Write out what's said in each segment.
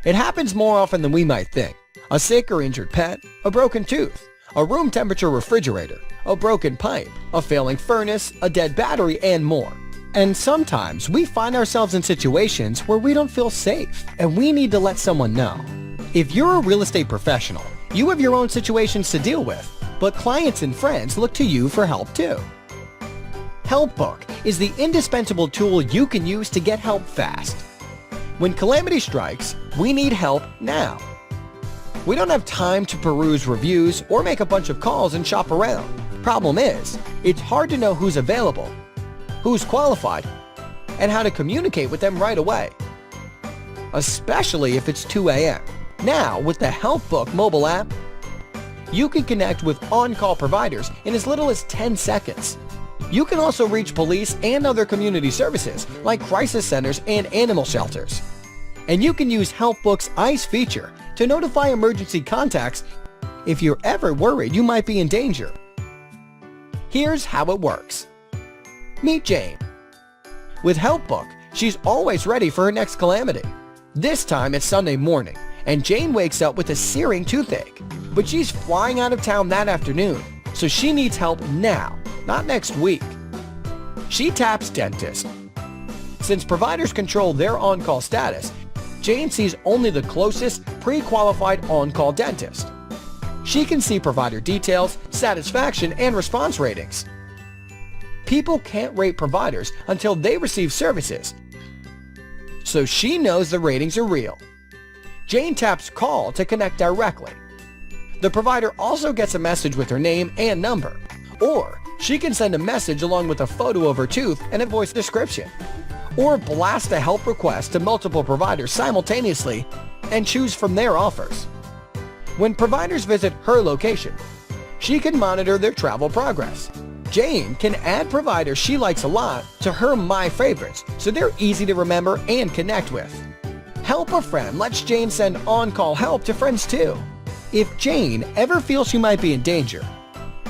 It happens more often than we might think. A sick or injured pet, a broken tooth, a room temperature refrigerator, a broken pipe, a failing furnace, a dead battery, and more. And sometimes we find ourselves in situations where we don't feel safe, and we need to let someone know. If you're a real estate professional, you have your own situations to deal with, but clients and friends look to you for help too. HelpBook is the indispensable tool you can use to get help fast. When calamity strikes, we need help now. We don't have time to peruse reviews or make a bunch of calls and shop around. Problem is, it's hard to know who's available, who's qualified, and how to communicate with them right away. Especially if it's 2 a.m. Now, with the HelpBook mobile app, you can connect with on-call providers in as little as 10 seconds. You can also reach police and other community services like crisis centers and animal shelters. And you can use HelpBook's ICE feature to notify emergency contacts if you're ever worried you might be in danger. Here's how it works. Meet Jane. With HelpBook, she's always ready for her next calamity. This time it's Sunday morning, and Jane wakes up with a searing toothache. But she's flying out of town that afternoon, so she needs help now, not next week. She taps dentist. Since providers control their on-call status, Jane sees only the closest pre-qualified on-call dentist. She can see provider details, satisfaction, and response ratings. People can't rate providers until they receive services, so she knows the ratings are real. Jane taps call to connect directly. The provider also gets a message with her name and number, or she can send a message along with a photo of her tooth and a voice description, or blast a help request to multiple providers simultaneously and choose from their offers. When providers visit her location, she can monitor their travel progress. Jane can add providers she likes a lot to her My Favorites so they're easy to remember and connect with. Help a Friend lets Jane send on-call help to friends too. If Jane ever feels she might be in danger,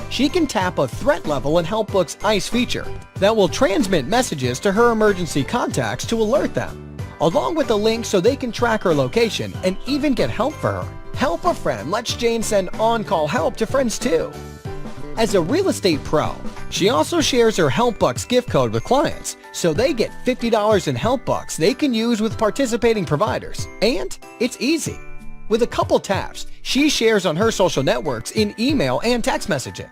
she can tap a threat level in HelpBook's ICE feature that will transmit messages to her emergency contacts to alert them, along with a link so they can track her location and even get help for her. Help a Friend lets Jane send on-call help to friends too. As a real estate pro, she also shares her HelpBucks gift code with clients, so they get $50 in HelpBucks they can use with participating providers. And it's easy. With a couple taps, she shares on her social networks in email and text messaging.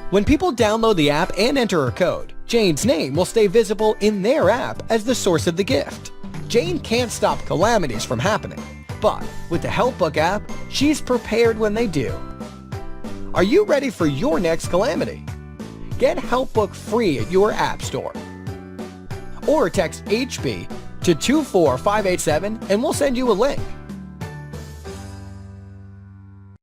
When people download the app and enter her code, Jane's name will stay visible in their app as the source of the gift. Jane can't stop calamities from happening, but with the HelpBook app, she's prepared when they do. Are you ready for your next calamity? Get HelpBook free at your app store. Or text HB to 24587 and we'll send you a link.